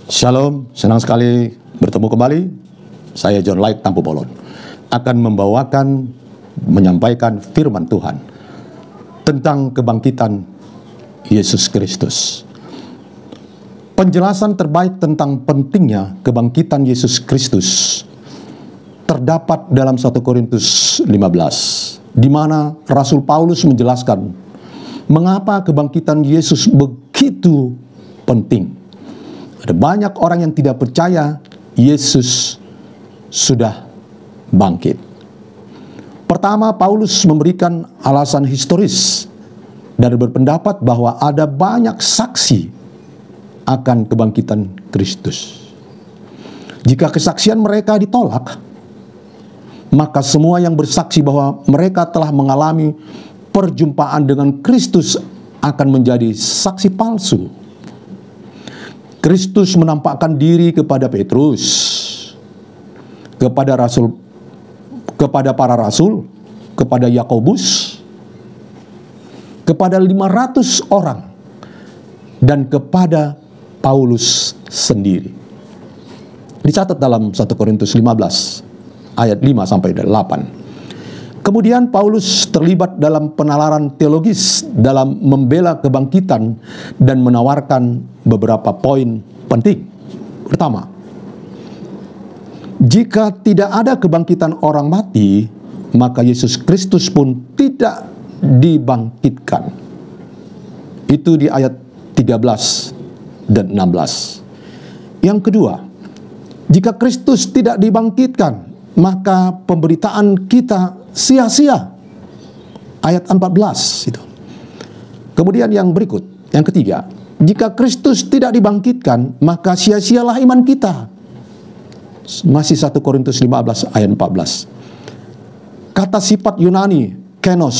Shalom, senang sekali bertemu kembali. Saya John Light Tampu Bolon akan menyampaikan firman Tuhan tentang kebangkitan Yesus Kristus. Penjelasan terbaik tentang pentingnya kebangkitan Yesus Kristus terdapat dalam 1 Korintus 15, di mana Rasul Paulus menjelaskan mengapa kebangkitan Yesus begitu penting. Ada banyak orang yang tidak percaya Yesus sudah bangkit. Pertama, Paulus memberikan alasan historis dan berpendapat bahwa ada banyak saksi akan kebangkitan Kristus. Jika kesaksian mereka ditolak, maka semua yang bersaksi bahwa mereka telah mengalami perjumpaan dengan Kristus akan menjadi saksi palsu. Kristus menampakkan diri kepada Petrus, kepada para rasul, kepada Yakobus, kepada 500 orang, dan kepada Paulus sendiri. Dicatat dalam 1 Korintus 15 ayat 5 sampai 8. Kemudian Paulus terlibat dalam penalaran teologis dalam membela kebangkitan dan menawarkan beberapa poin penting. Pertama, jika tidak ada kebangkitan orang mati, maka Yesus Kristus pun tidak dibangkitkan. Itu di ayat 13 dan 16. Yang kedua, jika Kristus tidak dibangkitkan, maka pemberitaan kita sia-sia. Ayat 14 itu. Kemudian yang berikut, yang ketiga, jika Kristus tidak dibangkitkan, maka sia-sialah iman kita. Masih 1 Korintus 15 ayat 14. Kata sifat Yunani, kenos,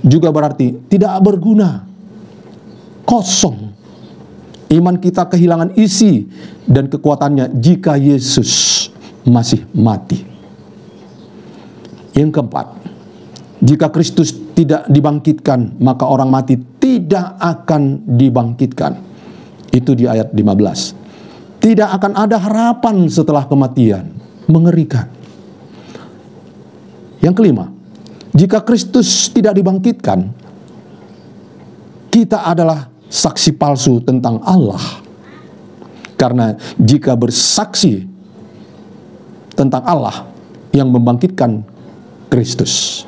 juga berarti tidak berguna, kosong. Iman kita kehilangan isi dan kekuatannya jika Yesus masih mati. Yang keempat, jika Kristus tidak dibangkitkan, maka orang mati tidak akan dibangkitkan. Itu di ayat 15. Tidak akan ada harapan setelah kematian. Mengerikan. Yang kelima, jika Kristus tidak dibangkitkan, kita adalah saksi palsu tentang Allah. Karena jika bersaksi tentang Allah yang membangkitkan Kristus.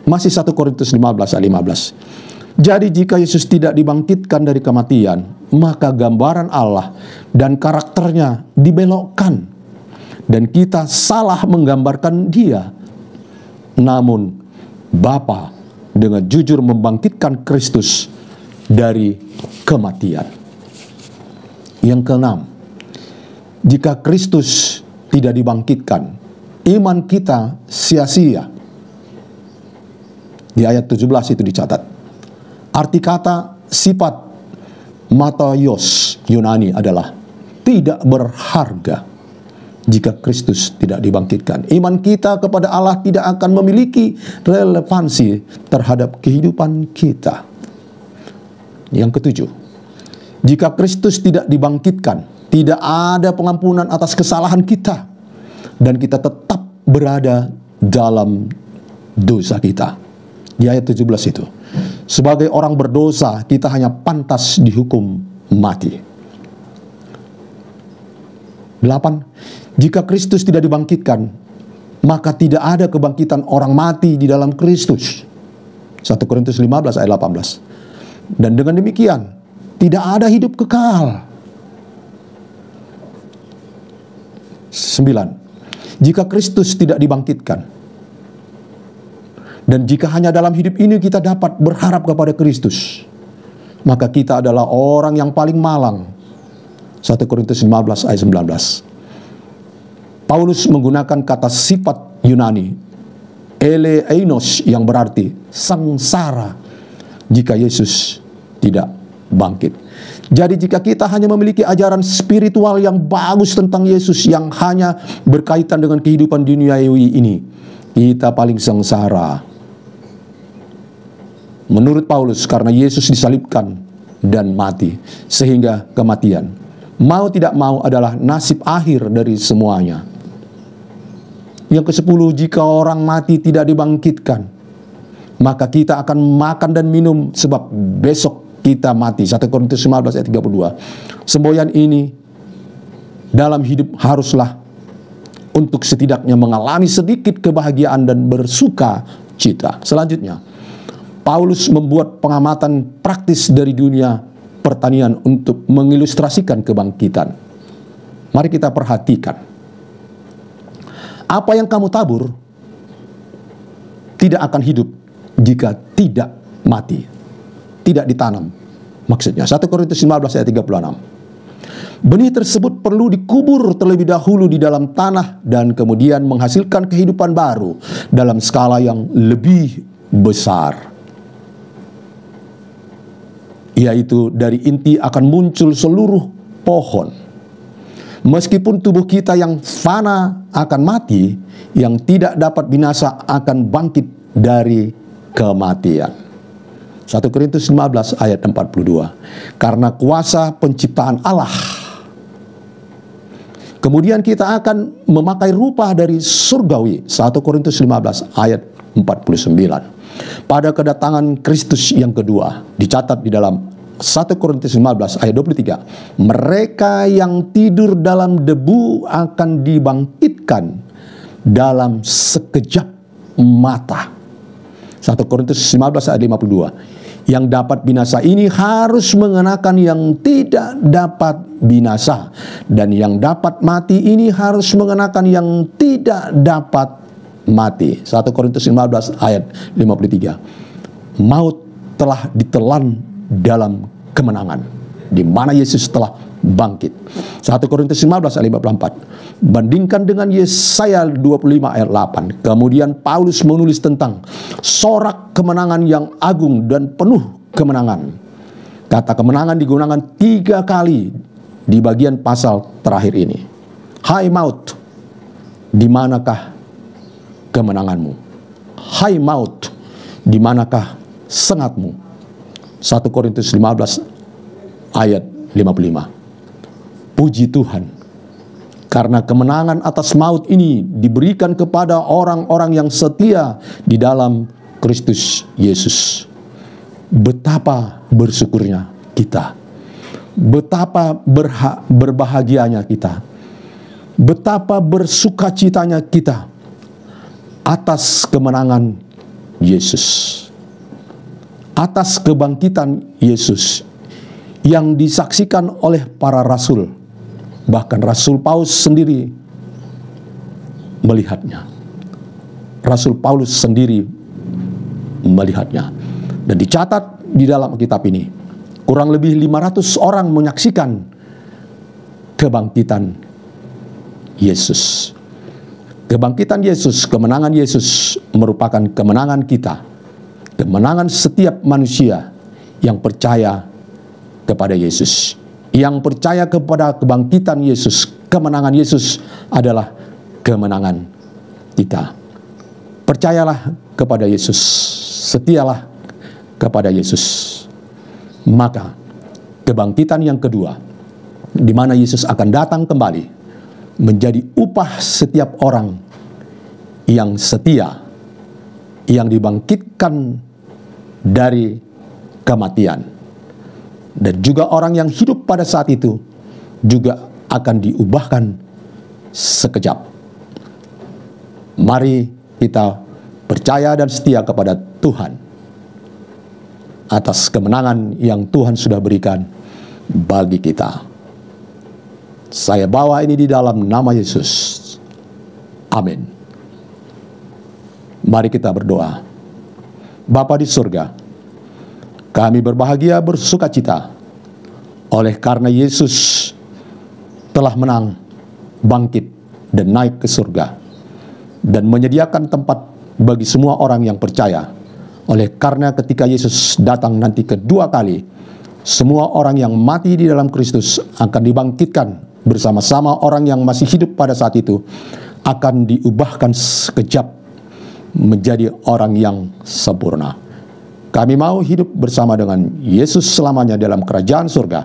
Masih 1 Korintus 15 ayat 15. Jadi jika Yesus tidak dibangkitkan dari kematian, maka gambaran Allah dan karakternya dibelokkan, dan kita salah menggambarkan Dia. Namun Bapa dengan jujur membangkitkan Kristus dari kematian. Yang keenam, jika Kristus tidak dibangkitkan, iman kita sia-sia. Di ayat 17 itu dicatat. Arti kata sifat mataios Yunani adalah tidak berharga jika Kristus tidak dibangkitkan. Iman kita kepada Allah tidak akan memiliki relevansi terhadap kehidupan kita. Yang ketujuh, jika Kristus tidak dibangkitkan, tidak ada pengampunan atas kesalahan kita, dan kita tetap berada dalam dosa kita. Di ayat 17 itu, sebagai orang berdosa, kita hanya pantas dihukum mati. 8. Jika Kristus tidak dibangkitkan, maka tidak ada kebangkitan orang mati di dalam Kristus. 1 Korintus 15 ayat 18. Dan dengan demikian, tidak ada hidup kekal. 9. Jika Kristus tidak dibangkitkan, dan jika hanya dalam hidup ini kita dapat berharap kepada Kristus, maka kita adalah orang yang paling malang. 1 Korintus 15 ayat 19. Paulus menggunakan kata sifat Yunani eleinos yang berarti sengsara jika Yesus tidak bangkit. Jadi jika kita hanya memiliki ajaran spiritual yang bagus tentang Yesus yang hanya berkaitan dengan kehidupan duniawi ini, kita paling sengsara. Menurut Paulus, karena Yesus disalibkan dan mati, sehingga kematian Mau tidak mau adalah nasib akhir dari semuanya. Yang ke-10, jika orang mati tidak dibangkitkan, maka kita akan makan dan minum sebab besok kita mati. 1 Korintus 15 ayat 32. Semboyan ini dalam hidup haruslah untuk setidaknya mengalami sedikit kebahagiaan dan bersuka cita. Selanjutnya, Paulus membuat pengamatan praktis dari dunia pertanian untuk mengilustrasikan kebangkitan. Mari kita perhatikan. Apa yang kamu tabur tidak akan hidup jika tidak mati, tidak ditanam. Maksudnya 1 Korintus 15 ayat 36. Benih tersebut perlu dikubur terlebih dahulu di dalam tanah dan kemudian menghasilkan kehidupan baru dalam skala yang lebih besar. Yaitu dari inti akan muncul seluruh pohon. Meskipun tubuh kita yang fana akan mati, yang tidak dapat binasa akan bangkit dari kematian. 1 Korintus 15 ayat 42. Karena kuasa penciptaan Allah. Kemudian kita akan memakai rupa dari surgawi. 1 Korintus 15 ayat 49. Pada kedatangan Kristus yang kedua, dicatat di dalam 1 Korintus 15 ayat 23. Mereka yang tidur dalam debu akan dibangkitkan dalam sekejap mata. 1 Korintus 15 ayat 52. Yang dapat binasa ini harus mengenakan yang tidak dapat binasa, dan yang dapat mati ini harus mengenakan yang tidak dapat mati. 1 Korintus 15 ayat 53. Maut telah ditelan dalam kemenangan, di mana Yesus telah bangkit. 1 Korintus 15 ayat 54. Bandingkan dengan Yesaya 25 ayat 8. Kemudian Paulus menulis tentang sorak kemenangan yang agung dan penuh kemenangan. Kata kemenangan digunakan 3 kali di bagian pasal terakhir ini. Hai maut, di manakah kemenanganmu? Hai maut, di manakah sengatmu? 1 Korintus 15 ayat 55. Puji Tuhan, karena kemenangan atas maut ini diberikan kepada orang-orang yang setia di dalam Kristus Yesus. Betapa bersyukurnya kita, betapa berbahagianya kita, betapa bersukacitanya kita atas kemenangan Yesus, atas kebangkitan Yesus yang disaksikan oleh para rasul. Bahkan Rasul Paulus sendiri melihatnya. Rasul Paulus sendiri melihatnya. Dan dicatat di dalam kitab ini, kurang lebih 500 orang menyaksikan kebangkitan Yesus. Kebangkitan Yesus, kemenangan Yesus merupakan kemenangan kita. Kemenangan setiap manusia yang percaya kepada Yesus. Yang percaya kepada kebangkitan Yesus, kemenangan Yesus adalah kemenangan kita. Percayalah kepada Yesus, setialah kepada Yesus. Maka kebangkitan yang kedua, di mana Yesus akan datang kembali menjadi upah setiap orang yang setia, yang dibangkitkan dari kematian. Dan juga orang yang hidup pada saat itu juga akan diubahkan sekejap. Mari kita percaya dan setia kepada Tuhan atas kemenangan yang Tuhan sudah berikan bagi kita. Saya bawa ini di dalam nama Yesus. Amin. Mari kita berdoa. Bapa di surga, kami berbahagia bersukacita oleh karena Yesus telah menang, bangkit, dan naik ke surga, dan menyediakan tempat bagi semua orang yang percaya. Oleh karena ketika Yesus datang nanti kedua kali, semua orang yang mati di dalam Kristus akan dibangkitkan bersama-sama orang yang masih hidup pada saat itu, akan diubahkan sekejap menjadi orang yang sempurna. Kami mau hidup bersama dengan Yesus selamanya dalam kerajaan surga.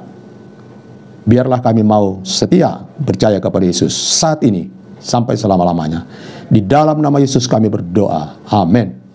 Biarlah kami mau setia percaya kepada Yesus saat ini sampai selama-lamanya. Di dalam nama Yesus kami berdoa. Amin.